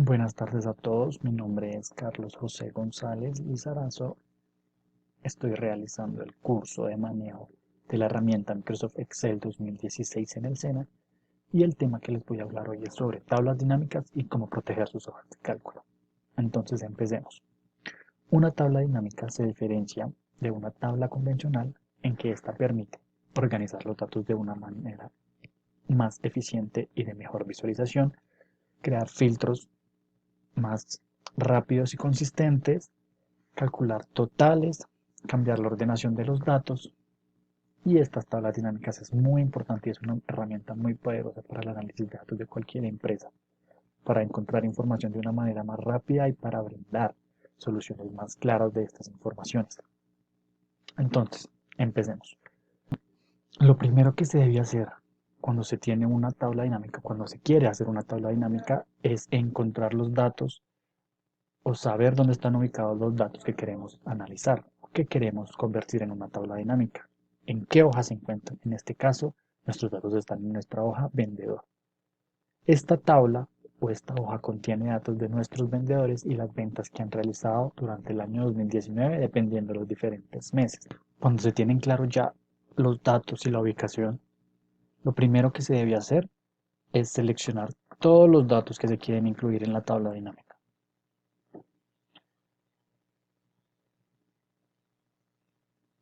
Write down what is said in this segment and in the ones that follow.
Buenas tardes a todos, mi nombre es Carlos José González Lizarazo. Estoy realizando el curso de manejo de la herramienta Microsoft Excel 2016 en el SENA y el tema que les voy a hablar hoy es sobre tablas dinámicas y cómo proteger sus hojas de cálculo. Entonces empecemos. Una tabla dinámica se diferencia de una tabla convencional en que ésta permite organizar los datos de una manera más eficiente y de mejor visualización, crear filtros más rápidos y consistentes, calcular totales, cambiar la ordenación de los datos. Y estas tablas dinámicas es muy importante y es una herramienta muy poderosa para el análisis de datos de cualquier empresa, para encontrar información de una manera más rápida y para brindar soluciones más claras de estas informaciones. Entonces, empecemos. Lo primero que se debe hacer cuando se tiene una tabla dinámica, cuando se quiere hacer una tabla dinámica, es encontrar los datos o saber dónde están ubicados los datos que queremos analizar o que queremos convertir en una tabla dinámica. ¿En qué hoja se encuentran? En este caso, nuestros datos están en nuestra hoja vendedor. Esta tabla o esta hoja contiene datos de nuestros vendedores y las ventas que han realizado durante el año 2019, dependiendo de los diferentes meses. Cuando se tienen claro ya los datos y la ubicación, lo primero que se debe hacer es seleccionar todos los datos que se quieren incluir en la tabla dinámica.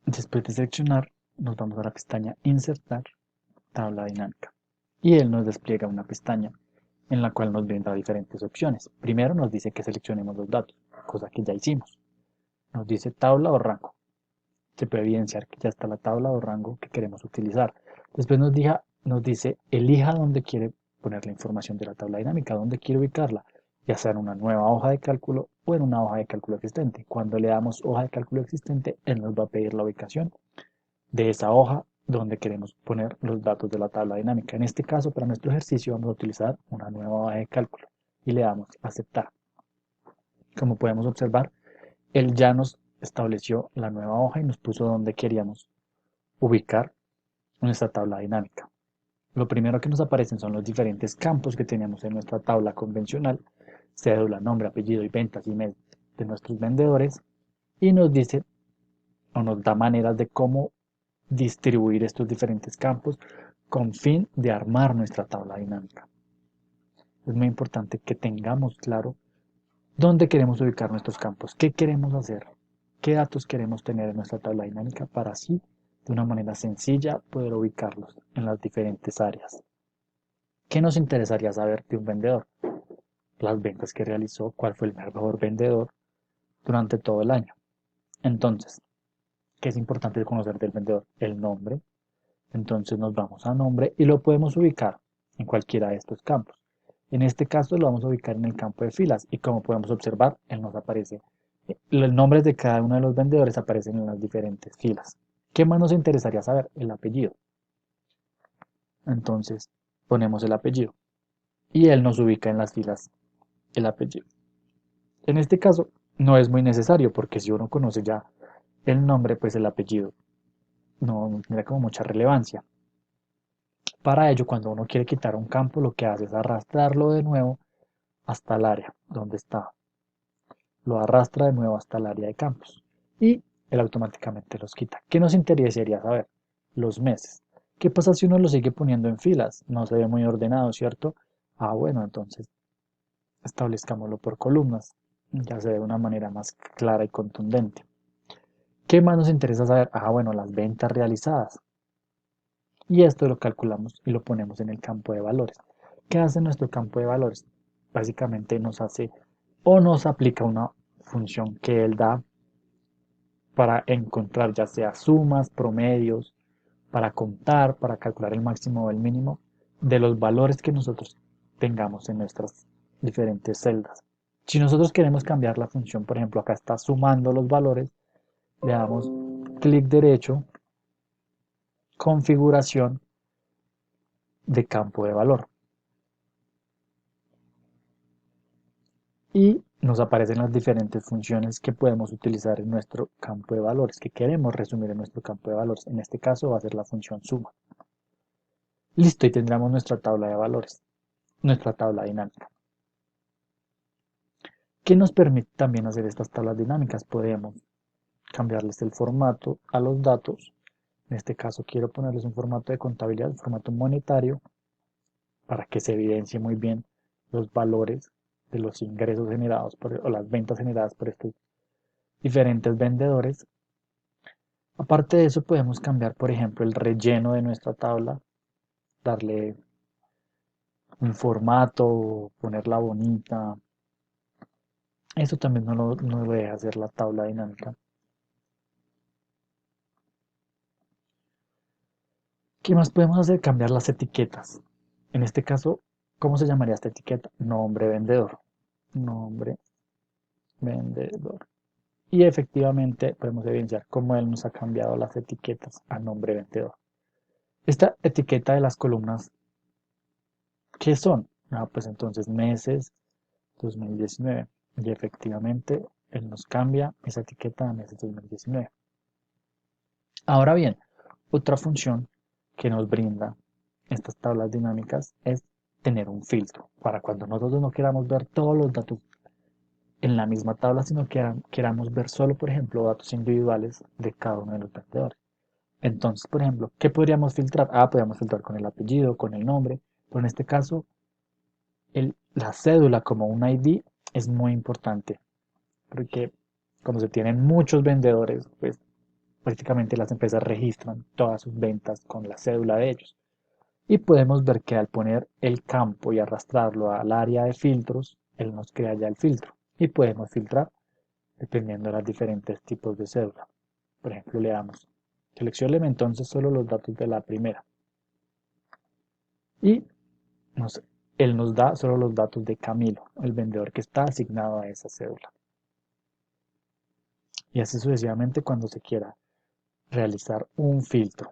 Después de seleccionar, nos vamos a la pestaña Insertar, tabla dinámica. Y él nos despliega una pestaña en la cual nos brinda diferentes opciones. Primero nos dice que seleccionemos los datos, cosa que ya hicimos. Nos dice tabla o rango. Se puede evidenciar que ya está la tabla o rango que queremos utilizar. Después nos dice elija dónde quiere poner la información de la tabla dinámica, dónde quiere ubicarla, ya sea en una nueva hoja de cálculo o en una hoja de cálculo existente. Cuando le damos hoja de cálculo existente, él nos va a pedir la ubicación de esa hoja donde queremos poner los datos de la tabla dinámica. En este caso, para nuestro ejercicio, vamos a utilizar una nueva hoja de cálculo y le damos a aceptar. Como podemos observar, él ya nos estableció la nueva hoja y nos puso donde queríamos ubicar nuestra tabla dinámica. Lo primero que nos aparecen son los diferentes campos que teníamos en nuestra tabla convencional, cédula, nombre, apellido y ventas y mes de nuestros vendedores, y nos dice o nos da maneras de cómo distribuir estos diferentes campos con fin de armar nuestra tabla dinámica. Es muy importante que tengamos claro dónde queremos ubicar nuestros campos, qué queremos hacer, qué datos queremos tener en nuestra tabla dinámica para así, de una manera sencilla, poder ubicarlos en las diferentes áreas. ¿Qué nos interesaría saber de un vendedor? Las ventas que realizó, cuál fue el mejor vendedor durante todo el año. Entonces, ¿qué es importante conocer del vendedor? El nombre. Entonces nos vamos a nombre y lo podemos ubicar en cualquiera de estos campos. En este caso lo vamos a ubicar en el campo de filas y como podemos observar, él nos aparece. Los nombres de cada uno de los vendedores aparecen en las diferentes filas. ¿Qué más nos interesaría saber? El apellido. Entonces ponemos el apellido y él nos ubica en las filas el apellido. En este caso no es muy necesario porque si uno conoce ya el nombre, pues el apellido no tendrá como mucha relevancia. Para ello, cuando uno quiere quitar un campo, lo que hace es arrastrarlo de nuevo hasta el área donde está. Lo arrastra de nuevo hasta el área de campos y él automáticamente los quita. ¿Qué nos interesaría saber? Los meses. ¿Qué pasa si uno lo sigue poniendo en filas? No se ve muy ordenado, ¿cierto? Ah, bueno, entonces establezcámoslo por columnas. Ya se ve de una manera más clara y contundente. ¿Qué más nos interesa saber? Ah, bueno, las ventas realizadas. Y esto lo calculamos y lo ponemos en el campo de valores. ¿Qué hace nuestro campo de valores? Básicamente nos hace o nos aplica una función que él da para encontrar ya sea sumas, promedios, para contar, para calcular el máximo o el mínimo de los valores que nosotros tengamos en nuestras diferentes celdas. Si nosotros queremos cambiar la función, por ejemplo, acá está sumando los valores, le damos clic derecho, configuración de campo de valor. Y nos aparecen las diferentes funciones que podemos utilizar en nuestro campo de valores, que queremos resumir en nuestro campo de valores. En este caso va a ser la función suma. Listo, y tendremos nuestra tabla de valores, nuestra tabla dinámica. ¿Qué nos permite también hacer estas tablas dinámicas? Podemos cambiarles el formato a los datos. En este caso quiero ponerles un formato de contabilidad, un formato monetario, para que se evidencie muy bien los valores de los ingresos generados o las ventas generadas por estos diferentes vendedores. Aparte de eso, podemos cambiar, por ejemplo, el relleno de nuestra tabla, darle un formato, ponerla bonita. Eso también no lo deja hacer la tabla dinámica. ¿Qué más podemos hacer? Cambiar las etiquetas. En este caso, ¿cómo se llamaría esta etiqueta? Nombre vendedor. Nombre vendedor. Y efectivamente podemos evidenciar cómo él nos ha cambiado las etiquetas a nombre vendedor. Esta etiqueta de las columnas, ¿qué son? Pues entonces meses 2019. Y efectivamente él nos cambia esa etiqueta a meses 2019. Ahora bien, otra función que nos brinda estas tablas dinámicas es tener un filtro para cuando nosotros no queramos ver todos los datos en la misma tabla, sino que queramos ver solo, por ejemplo, datos individuales de cada uno de los vendedores. Entonces, por ejemplo, ¿qué podríamos filtrar? Podríamos filtrar con el apellido, con el nombre, pero en este caso, la cédula como un ID es muy importante, porque como se tienen muchos vendedores, pues prácticamente las empresas registran todas sus ventas con la cédula de ellos. Y podemos ver que al poner el campo y arrastrarlo al área de filtros, él nos crea ya el filtro. Y podemos filtrar dependiendo de los diferentes tipos de cédula. Por ejemplo, le damos, seleccioneme entonces solo los datos de la primera. Y él nos da solo los datos de Camilo, el vendedor que está asignado a esa cédula. Y así sucesivamente cuando se quiera realizar un filtro.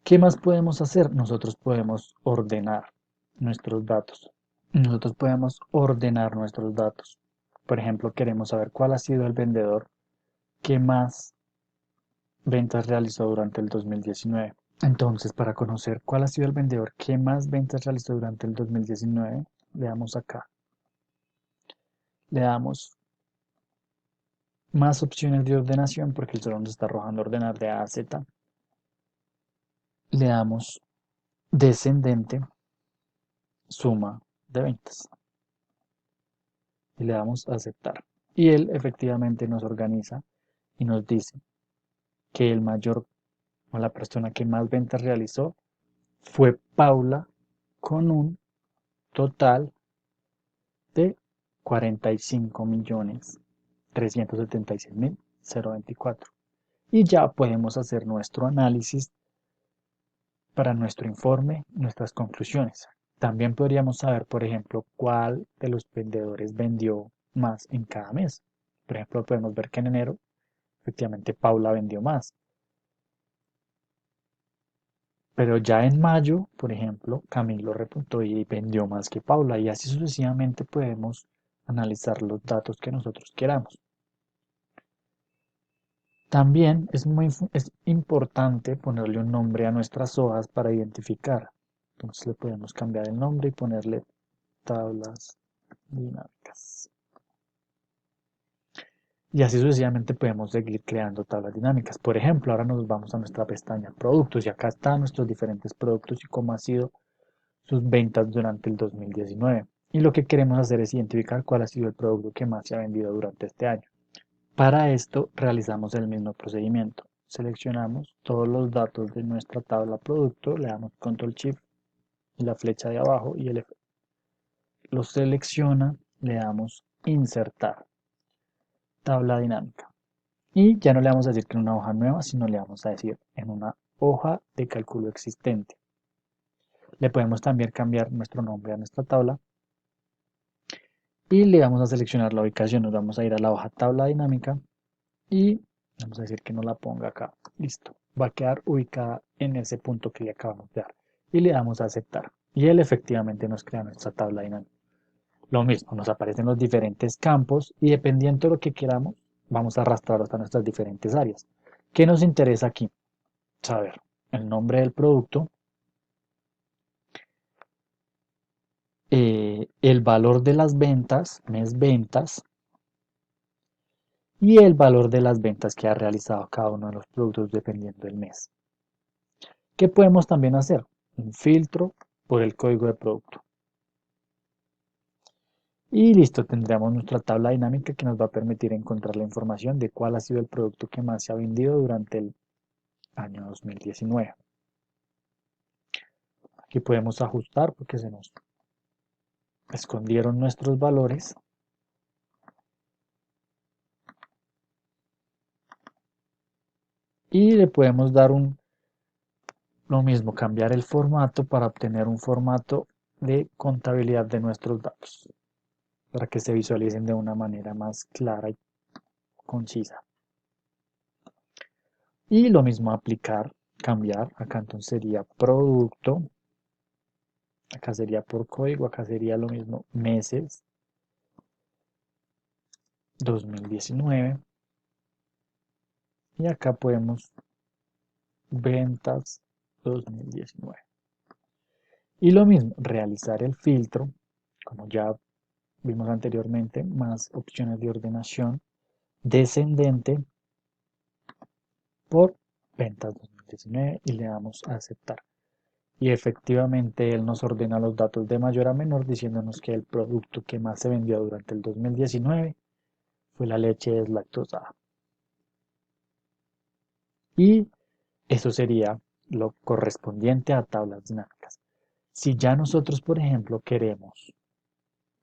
¿Qué más podemos hacer? Nosotros podemos ordenar nuestros datos. Nosotros podemos ordenar nuestros datos. Por ejemplo, queremos saber cuál ha sido el vendedor que más ventas realizó durante el 2019. Entonces, para conocer cuál ha sido el vendedor que más ventas realizó durante el 2019, le damos acá. Le damos más opciones de ordenación porque el solo nos está arrojando ordenar de A a Z. Le damos descendente, suma de ventas. Y le damos a aceptar. Y él efectivamente nos organiza y nos dice que el mayor o la persona que más ventas realizó fue Paula con un total de 45.376.024. Y ya podemos hacer nuestro análisis para nuestro informe, nuestras conclusiones. También podríamos saber, por ejemplo, cuál de los vendedores vendió más en cada mes. Por ejemplo, podemos ver que en enero, efectivamente, Paula vendió más. Pero ya en mayo, por ejemplo, Camilo repuntó y vendió más que Paula. Y así sucesivamente podemos analizar los datos que nosotros queramos. También es importante ponerle un nombre a nuestras hojas para identificar. Entonces le podemos cambiar el nombre y ponerle tablas dinámicas. Y así sucesivamente podemos seguir creando tablas dinámicas. Por ejemplo, ahora nos vamos a nuestra pestaña productos y acá están nuestros diferentes productos y cómo ha sido sus ventas durante el 2019. Y lo que queremos hacer es identificar cuál ha sido el producto que más se ha vendido durante este año. Para esto realizamos el mismo procedimiento. Seleccionamos todos los datos de nuestra tabla producto, le damos Control Shift y la flecha de abajo y lo selecciona, le damos Insertar, tabla dinámica. Y ya no le vamos a decir que en una hoja nueva, sino le vamos a decir en una hoja de cálculo existente. Le podemos también cambiar nuestro nombre a nuestra tabla y le vamos a seleccionar la ubicación. Nos vamos a ir a la hoja tabla dinámica y vamos a decir que no la ponga acá. Listo. Va a quedar ubicada en ese punto que le acabamos de dar. Y le damos a aceptar. Y él efectivamente nos crea nuestra tabla dinámica. Lo mismo, nos aparecen los diferentes campos y dependiendo de lo que queramos, vamos a arrastrar hasta nuestras diferentes áreas. ¿Qué nos interesa aquí? Saber el nombre del producto, el valor de las ventas, mes ventas, y el valor de las ventas que ha realizado cada uno de los productos dependiendo del mes. ¿Qué podemos también hacer? Un filtro por el código de producto. Y listo, tendríamos nuestra tabla dinámica que nos va a permitir encontrar la información de cuál ha sido el producto que más se ha vendido durante el año 2019. Aquí podemos ajustar porque se nos escondieron nuestros valores. Y le podemos dar lo mismo, cambiar el formato para obtener un formato de contabilidad de nuestros datos, para que se visualicen de una manera más clara y concisa. Y lo mismo aplicar, cambiar, acá entonces sería producto, acá sería por código, acá sería lo mismo meses 2019 y acá podemos ventas 2019. Y lo mismo, realizar el filtro, como ya vimos anteriormente, más opciones de ordenación descendente por ventas 2019 y le damos a aceptar. Y efectivamente él nos ordena los datos de mayor a menor diciéndonos que el producto que más se vendió durante el 2019 fue la leche deslactosada. Y eso sería lo correspondiente a tablas dinámicas. Si ya nosotros, por ejemplo, queremos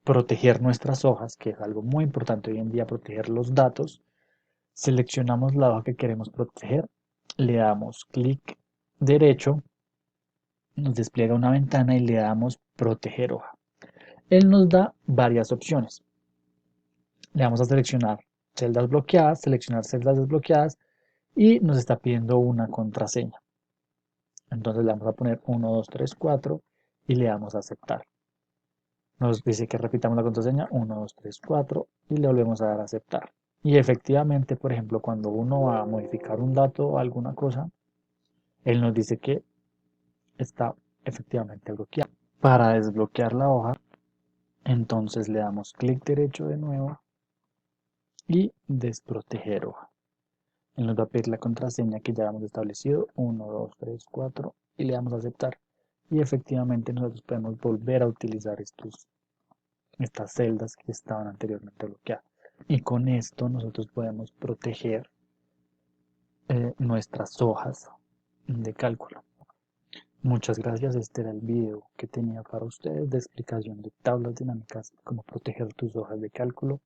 proteger nuestras hojas, que es algo muy importante hoy en día, proteger los datos, seleccionamos la hoja que queremos proteger, le damos clic derecho, nos despliega una ventana y le damos proteger hoja. Él nos da varias opciones. Le vamos a seleccionar seleccionar celdas desbloqueadas y nos está pidiendo una contraseña. Entonces le vamos a poner 1, 2, 3, 4 y le damos a aceptar. Nos dice que repitamos la contraseña 1, 2, 3, 4 y le volvemos a dar a aceptar. Y efectivamente, por ejemplo, cuando uno va a modificar un dato o alguna cosa, él nos dice que está efectivamente bloqueado. Para desbloquear la hoja, entonces le damos clic derecho de nuevo y desproteger hoja. Él nos va a pedir la contraseña que ya hemos establecido, 1, 2, 3, 4 y le damos a aceptar. Y efectivamente nosotros podemos volver a utilizar estas celdas que estaban anteriormente bloqueadas. Y con esto nosotros podemos proteger nuestras hojas de cálculo. Muchas gracias, este era el video que tenía para ustedes de explicación de tablas dinámicas, cómo proteger tus hojas de cálculo.